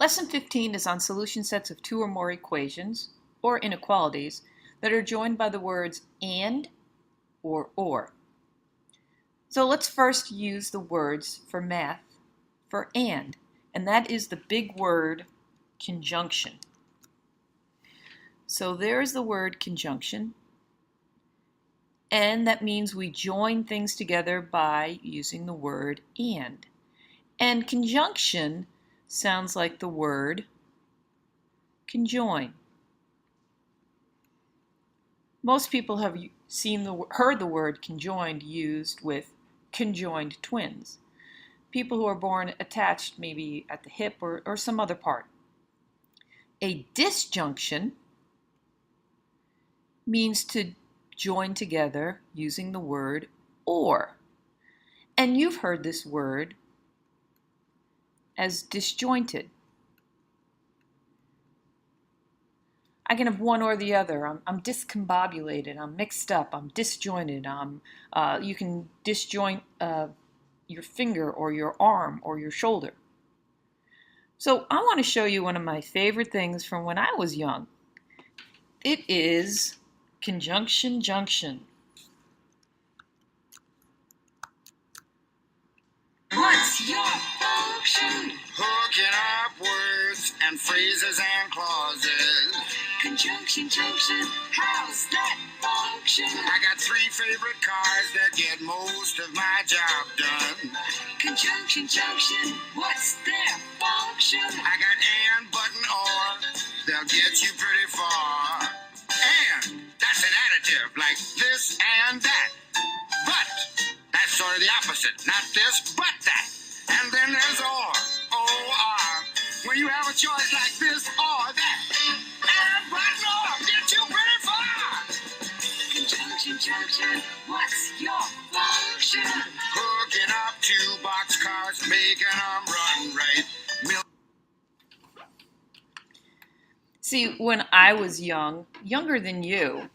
Lesson 15 is on solution sets of two or more equations, or inequalities, that are joined by the words and or. So let's first use the words for math for and that is the big word conjunction. So there's the word conjunction, and that means we join things together by using the word and. And conjunction sounds like the word conjoin. Most people have heard the word conjoined used with conjoined twins. People who are born attached maybe at the hip or some other part. A disjunction means to join together using the word or. And you've heard this word as disjointed. I can have one or the other. I'm discombobulated. I'm mixed up. I'm disjointed. You can disjoint your finger or your arm or your shoulder. So I want to show you one of my favorite things from when I was young. It is conjunction junction. What's your function? Hooking up words and phrases and clauses. Conjunction junction, how's that function? I got three favorite cars that get most of my job done. Conjunction junction, what's their function? I got and, but, and or, they'll get you pretty far. And, that's an additive, like this and that. But, that's sort of the opposite. Not this, but that. And then there's or, O-R. When you have a choice like this or that. And but and or get you pretty far. Conjunction junction, what's your function? Hooking up two boxcars, making them run right. See, when I was younger than you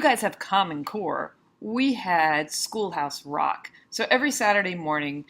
guys have Common Core. We had Schoolhouse Rock. So every Saturday morning,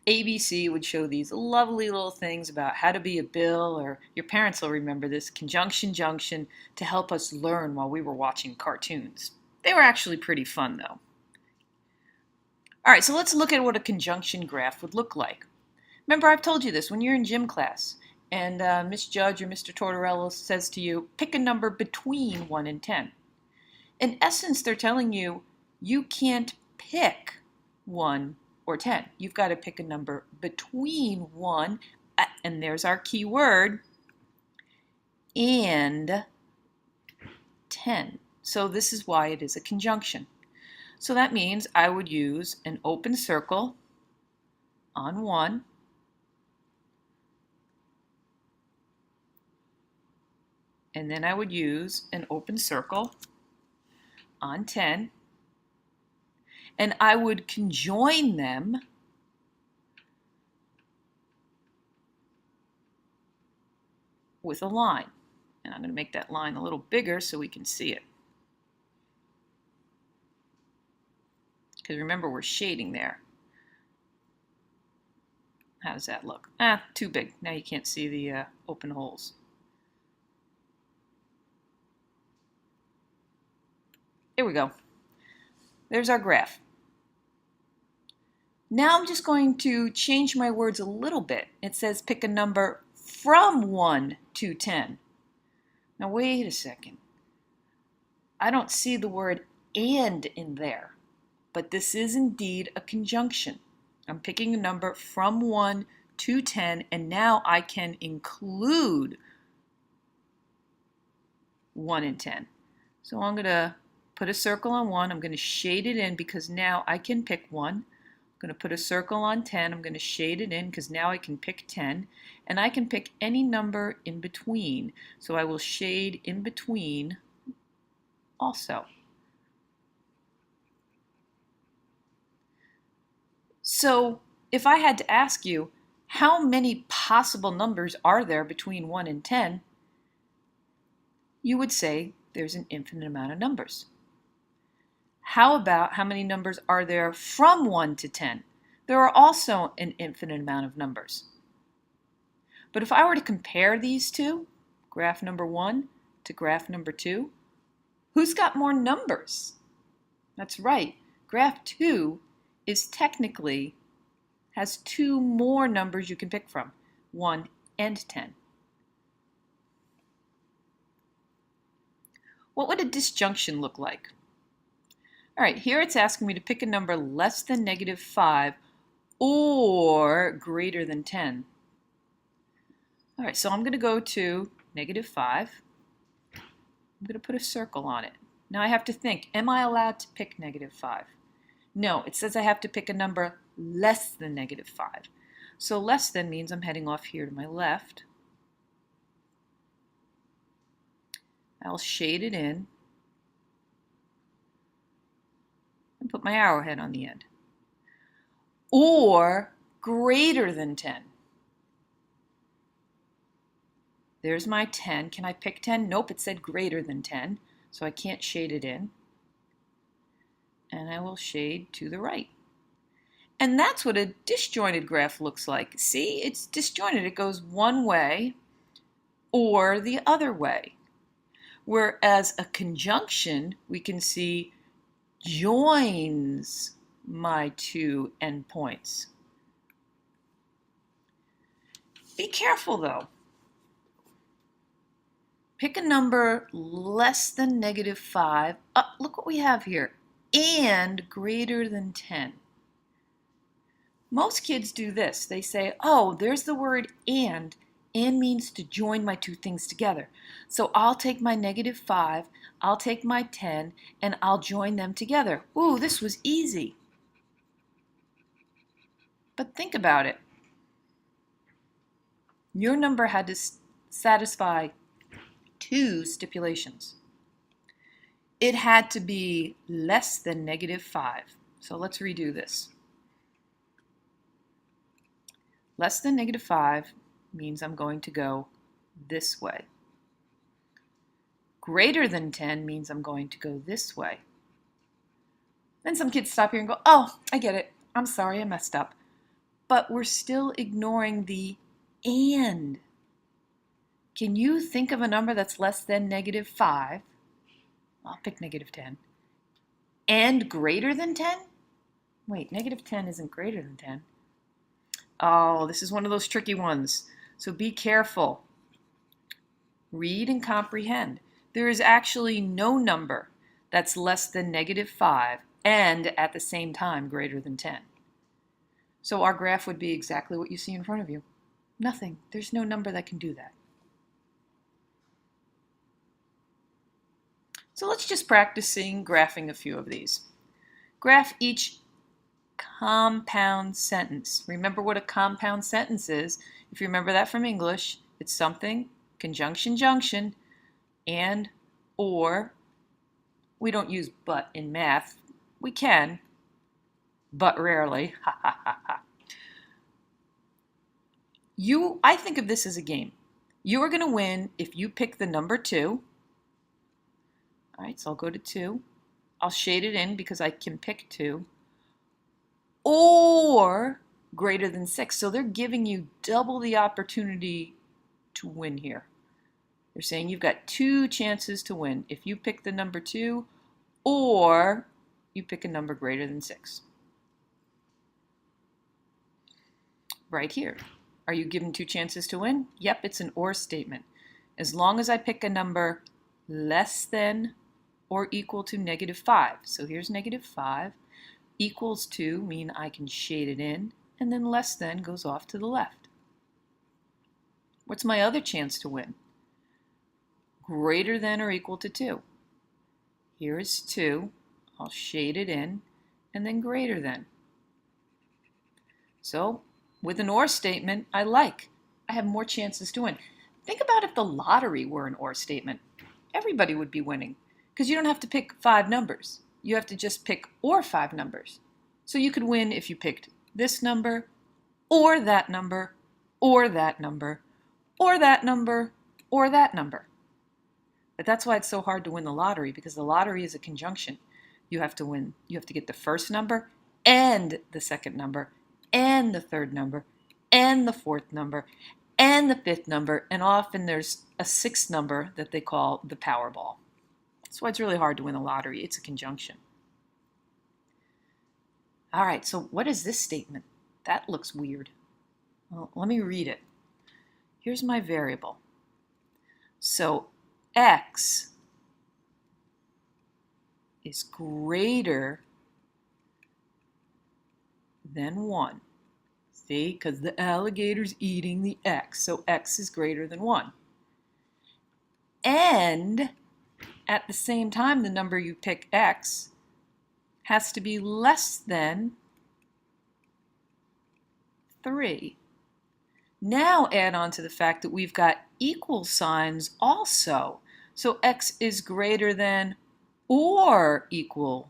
ABC would show these lovely little things about how to be a Bill, or your parents will remember this, conjunction junction, to help us learn while we were watching cartoons. They were actually pretty fun, though. All right, so let's look at what a conjunction graph would look like. Remember, I've told you this, when you're in gym class, and Miss Judge or Mr. Tortorella says to you, pick a number between 1 and 10. In essence, they're telling you, you can't pick 1 or 10. You've got to pick a number between 1, and there's our key word, and 10. So this is why it is a conjunction. So that means I would use an open circle on 1, and then I would use an open circle on 10, and I would conjoin them with a line. And I'm going to make that line a little bigger so we can see it. Because remember, we're shading there. How does that look? Too big. Now you can't see the open holes. Here we go. There's our graph. Now I'm just going to change my words a little bit. It says pick a number from 1 to 10. Now wait a second. I don't see the word and in there, but this is indeed a conjunction. I'm picking a number from 1 to 10, and now I can include 1 and 10. So I'm going to put a circle on 1. I'm going to shade it in because now I can pick 1. I'm going to put a circle on 10. I'm going to shade it in because now I can pick 10. And I can pick any number in between. So I will shade in between also. So if I had to ask you, how many possible numbers are there between 1 and 10? You would say there's an infinite amount of numbers. How about how many numbers are there from 1 to 10? There are also an infinite amount of numbers. But if I were to compare these two, graph number 1 to graph number 2, who's got more numbers? That's right. Graph 2 is technically has 2 more numbers you can pick from, 1 and 10. What would a disjunction look like? All right, here it's asking me to pick a number less than -5 or greater than 10. All right, so I'm going to go to -5. I'm going to put a circle on it. Now I have to think, am I allowed to pick -5? No, it says I have to pick a number less than -5. So less than means I'm heading off here to my left. I'll shade it in and put my arrowhead on the end. Or greater than 10. There's my 10. Can I pick 10? Nope, it said greater than 10, so I can't shade it in. And I will shade to the right. And that's what a disjointed graph looks like. See, it's disjointed. It goes one way or the other way. Whereas a conjunction, we can see, joins my two endpoints. Be careful though. Pick a number less than -5. Look what we have here. And greater than 10. Most kids do this. They say, oh, there's the word and. And means to join my two things together. So I'll take my -5, I'll take my 10, and I'll join them together. Ooh, this was easy. But think about it. Your number had to satisfy two stipulations. It had to be less than -5. So let's redo this. Less than -5 means I'm going to go this way. Greater than 10 means I'm going to go this way. Then some kids stop here and go, oh, I get it. I'm sorry, I messed up. But we're still ignoring the and. Can you think of a number that's less than -5? I'll pick -10. And greater than 10? Wait, -10 isn't greater than 10. Oh, this is one of those tricky ones. So be careful. Read and comprehend. There is actually no number that's less than -5 and at the same time greater than 10. So our graph would be exactly what you see in front of you. Nothing. There's no number that can do that. So let's just practice seeing graphing a few of these. Graph each compound sentence. Remember what a compound sentence is. If you remember that from English, it's something, conjunction, junction, and, or. We don't use but in math. We can, but rarely. Ha ha ha ha. I think of this as a game. You are going to win if you pick the number 2. All right, so I'll go to 2. I'll shade it in because I can pick 2. Or greater than 6. So they're giving you double the opportunity to win here. They're saying you've got 2 chances to win if you pick the number 2 or you pick a number greater than 6. Right here. Are you given 2 chances to win? Yep, it's an or statement. As long as I pick a number less than or equal to -5. So here's -5. Equals to mean I can shade it in, and then less than goes off to the left. What's my other chance to win? Greater than or equal to 2. Here is 2. I'll shade it in, and then greater than. So with an or statement, I have more chances to win. Think about if the lottery were an or statement. Everybody would be winning because you don't have to pick 5 numbers. You have to just pick or 5 numbers. So you could win if you picked this number, or that number, or that number, or that number, or that number. But that's why it's so hard to win the lottery, because the lottery is a conjunction. You have to get the first number, and the second number, and the third number, and the fourth number, and the fifth number, and often there's a sixth number that they call the Powerball. That's why it's really hard to win the lottery. It's a conjunction. All right, so what is this statement? That looks weird. Well, let me read it. Here's my variable. So x is greater than 1. See, because the alligator's eating the x, so x is greater than 1. And at the same time, the number you pick, x, has to be less than 3. Now add on to the fact that we've got equal signs also. So x is greater than or equal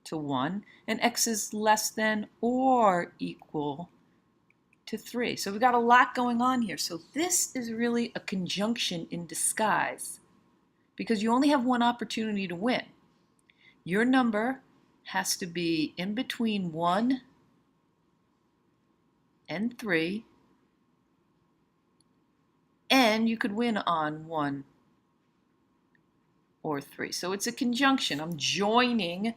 to 1, and x is less than or equal to 3. So we've got a lot going on here. So this is really a conjunction in disguise because you only have one opportunity to win. Your number has to be in between 1 and 3, and you could win on 1 or 3. So it's a conjunction. I'm joining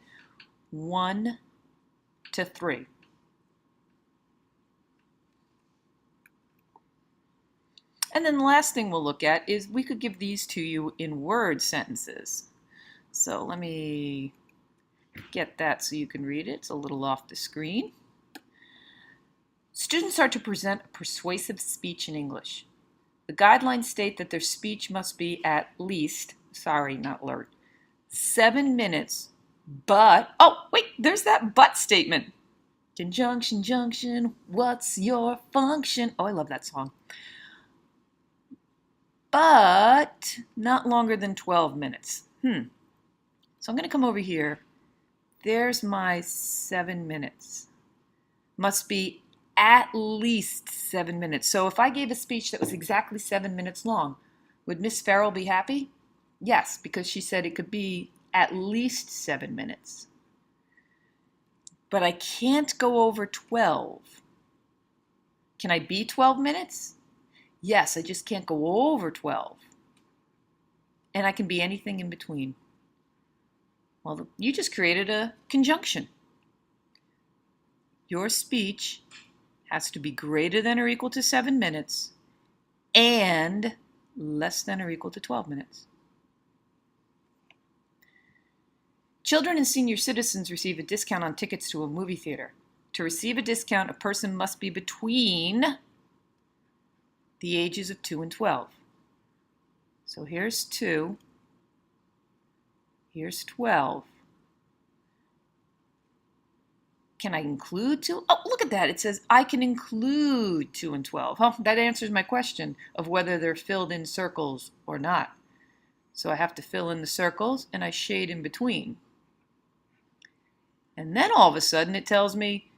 1 to 3. And then the last thing we'll look at is we could give these to you in word sentences. So let me get that so you can read it. It's a little off the screen. Students are to present a persuasive speech in English. The guidelines state that their speech must be at least, sorry, not alert, 7 minutes, but, oh, wait, there's that but statement. Conjunction, junction, what's your function? Oh, I love that song. But not longer than 12 minutes. So I'm going to come over here. There's my 7 minutes. Must be at least 7 minutes. So if I gave a speech that was exactly 7 minutes long, would Miss Farrell be happy? Yes, because she said it could be at least 7 minutes. But I can't go over 12. Can I be 12 minutes? Yes, I just can't go over 12. And I can be anything in between. Well, you just created a conjunction. Your speech has to be greater than or equal to 7 minutes and less than or equal to 12 minutes. Children and senior citizens receive a discount on tickets to a movie theater. To receive a discount, a person must be between the ages of 2 and 12. So here's 2. Here's 12. Can I include 2? Oh, look at that. It says I can include 2 and 12. Oh, that answers my question of whether they're filled in circles or not. So I have to fill in the circles and I shade in between. And then all of a sudden it tells me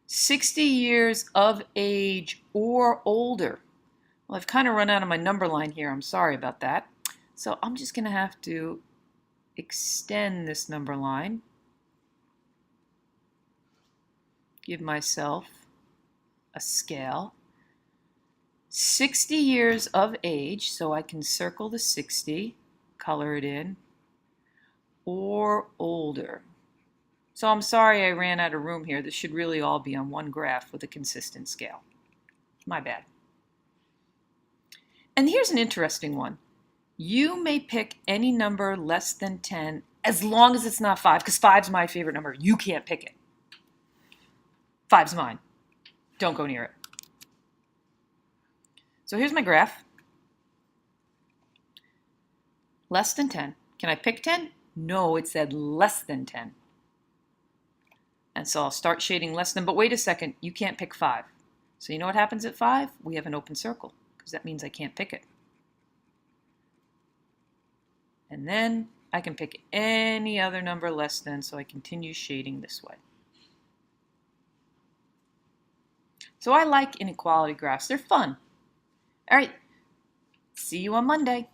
60 years of age or older. Well, I've kind of run out of my number line here. I'm sorry about that. So I'm just going to have to extend this number line. Give myself a scale. 60 years of age, so I can circle the 60, color it in, or older. So I'm sorry I ran out of room here. This should really all be on one graph with a consistent scale. My bad. And here's an interesting one. You may pick any number less than 10 as long as it's not 5, because 5's my favorite number. You can't pick it. 5's mine. Don't go near it. So here's my graph. Less than 10. Can I pick 10? No, it said less than 10. And so I'll start shading less than, but wait a second, you can't pick 5. So you know what happens at 5? We have an open circle, because that means I can't pick it. And then I can pick any other number less than, so I continue shading this way. So I like inequality graphs. They're fun. All right, see you on Monday.